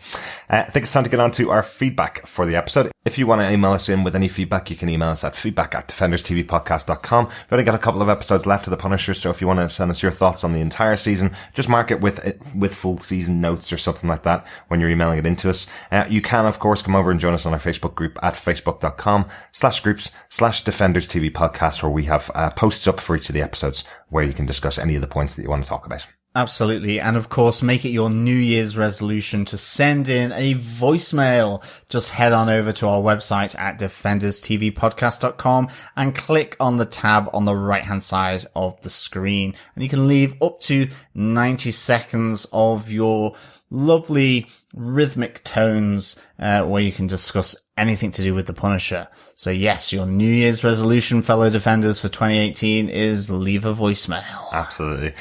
I think it's time to get on to our feedback for the episode. If you want to email us in with any feedback, you can email us at feedback@defenderstvpodcast.com. We've only got a couple of episodes left of The Punisher, so if you want to send us your thoughts on the entire season, just mark it with full season notes or something like that when you're emailing it into us. You can, of course, come over and join us on our Facebook group at facebook.com/groups/DefendersTVPodcast, where we have posts up for each of the episodes where you can discuss any of the points that you want to talk about. Absolutely. And of course, make it your New Year's resolution to send in a voicemail. Just head on over to our website at defenderstvpodcast.com and click on the tab on the right-hand side of the screen. And you can leave up to 90 seconds of your lovely rhythmic tones, where you can discuss anything to do with the Punisher. So yes, your New Year's resolution, fellow defenders, for 2018 is leave a voicemail. Absolutely.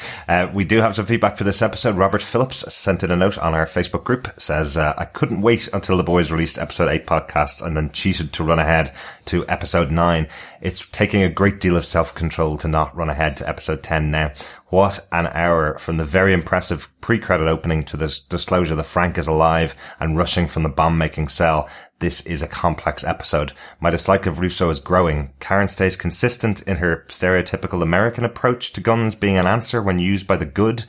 We do have some feedback for this episode. Robert Phillips sent in a note on our Facebook group, says, I couldn't wait until the boys released episode 8 podcast and then cheated to run ahead to episode 9. It's taking a great deal of self-control to not run ahead to episode 10 now. What an hour, from the very impressive pre-credit opening to this disclosure that Frank is alive and rushing from the bomb-making cell. This is a complex episode. My dislike of Russo is growing. Karen stays consistent in her stereotypical American approach to guns being an answer when used by the good,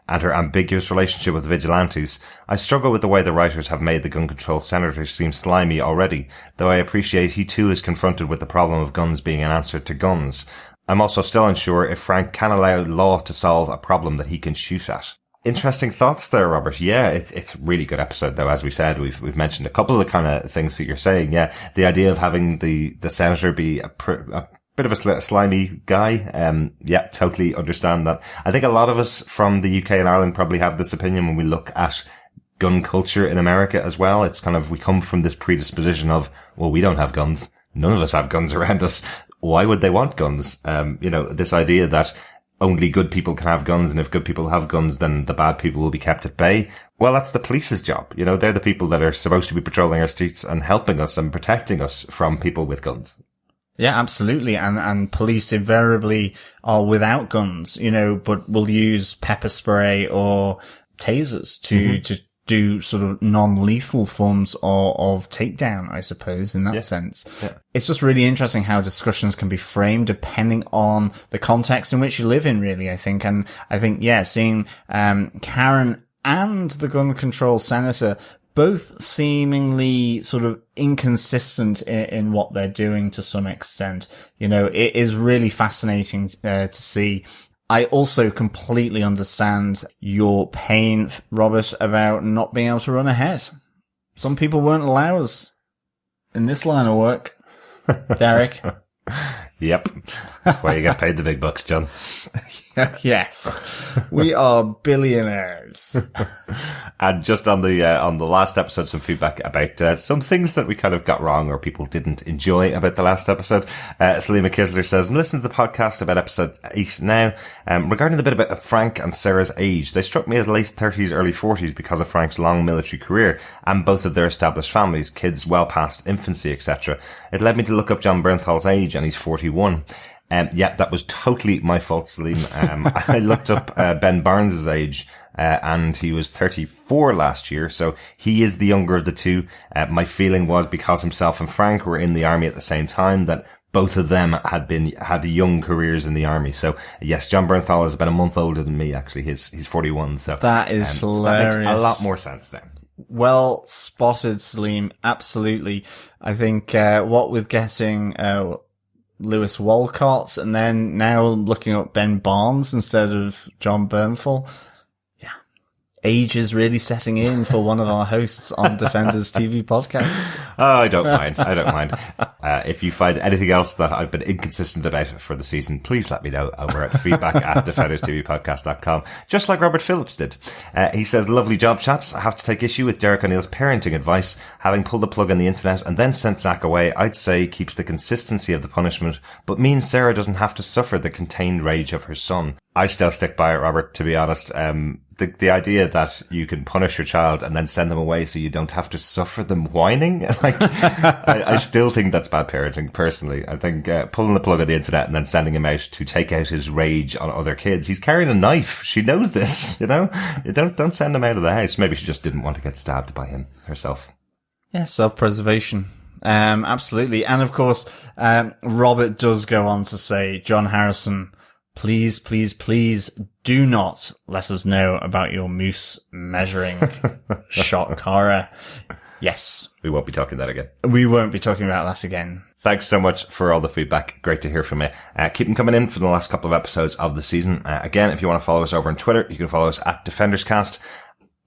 and her ambiguous relationship with vigilantes. I struggle with the way the writers have made the gun control senator seem slimy already, though I appreciate he too is confronted with the problem of guns being an answer to guns. I'm also still unsure if Frank can allow law to solve a problem that he can shoot at. Interesting thoughts there, Robert. Yeah, it's a really good episode, though. As we said, we've mentioned a couple of the kind of things that you're saying. Yeah, the idea of having the senator be a bit of a slimy guy. Yeah, totally understand that. I think a lot of us from the UK and Ireland probably have this opinion when we look at gun culture in America as well. It's kind of, we come from this predisposition of, well, we don't have guns. None of us have guns around us. Why would they want guns? This idea that only good people can have guns, and if good people have guns, then the bad people will be kept at bay. Well, that's the police's job. They're the people that are supposed to be patrolling our streets and helping us and protecting us from people with guns. Yeah, absolutely. And police invariably are without guns, but will use pepper spray or tasers to do sort of non-lethal forms of takedown, I suppose, in that sense. Yeah. It's just really interesting how discussions can be framed depending on the context in which you live in, really, I think. And I think, seeing Karen and the gun control senator both seemingly sort of inconsistent in what they're doing to some extent. It is really fascinating to see. I also completely understand your pain, Robert, about not being able to run ahead. Some people won't allow us in this line of work. Derek. Yep. That's why you get paid the big bucks, John. Yes. We are billionaires. And just on the last episode, some feedback about some things that we kind of got wrong or people didn't enjoy about the last episode. Salima Kisler says, I'm listening to the podcast about episode 8 now. Regarding the bit about Frank and Sarah's age, they struck me as late 30s, early 40s because of Frank's long military career and both of their established families, kids well past infancy, etc. It led me to look up John Bernthal's age, and he's 41. That was totally my fault, Salim. I looked up Ben Barnes' age, and he was 34 last year, so he is the younger of the two. My feeling was, because himself and Frank were in the army at the same time, that both of them had young careers in the army. So yes, John Bernthal is about a month older than me, actually. He's 41, so that is hilarious. That makes a lot more sense then. Well spotted, Salim. Absolutely. I think what with getting Lewis Walcott and then now looking up Ben Barnes instead of John Bernthal. Yeah. Age is really setting in for one of our hosts on Defenders TV podcast. Oh, I don't mind. If you find anything else that I've been inconsistent about for the season, please let me know over at feedback@defenderstvpodcast.com, just like Robert Phillips did. He says, lovely job, chaps. I have to take issue with Derek O'Neill's parenting advice. Having pulled the plug on the internet and then sent Zach away, I'd say keeps the consistency of the punishment, but means Sarah doesn't have to suffer the contained rage of her son. I still stick by it, Robert, to be honest. The idea that you can punish your child and then send them away so you don't have to suffer them whining, I still think that's bad parenting, personally. I think pulling the plug on the internet and then sending him out to take out his rage on other kids. He's carrying a knife. She knows this, You don't send him out of the house. Maybe she just didn't want to get stabbed by him herself. Yeah, self-preservation. Absolutely. And of course, Robert does go on to say, John Harrison, please, please, please do not let us know about your moose measuring shock horror. Yes. We won't be talking that again. We won't be talking about that again. Thanks so much for all the feedback. Great to hear from you. Keep them coming in for the last couple of episodes of the season. Again, if you want to follow us over on Twitter, you can follow us at DefendersCast.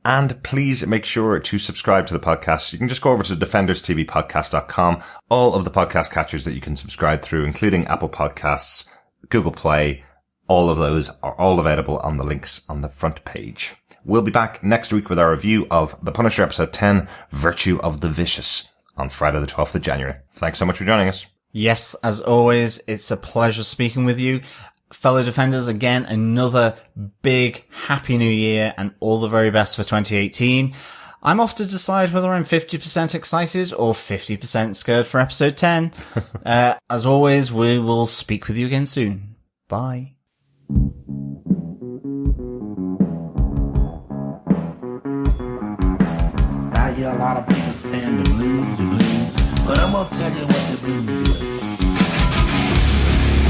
And please make sure to subscribe to the podcast. You can just go over to defenderstvpodcast.com. All of the podcast catchers that you can subscribe through, including Apple Podcasts, Google Play, all of those are all available on the links on the front page. We'll be back next week with our review of The Punisher episode 10, Virtue of the Vicious, on Friday the 12th of January. Thanks so much for joining us. Yes, as always, it's a pleasure speaking with you. Fellow Defenders, again, another big Happy New Year and all the very best for 2018. I'm off to decide whether I'm 50% excited or 50% scared for episode 10. As always, we will speak with you again soon. Bye. I hear a lot of people saying the blues, but I'm gonna tell you what the blues is.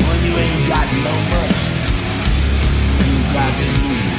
When you ain't got no money, you got the blues.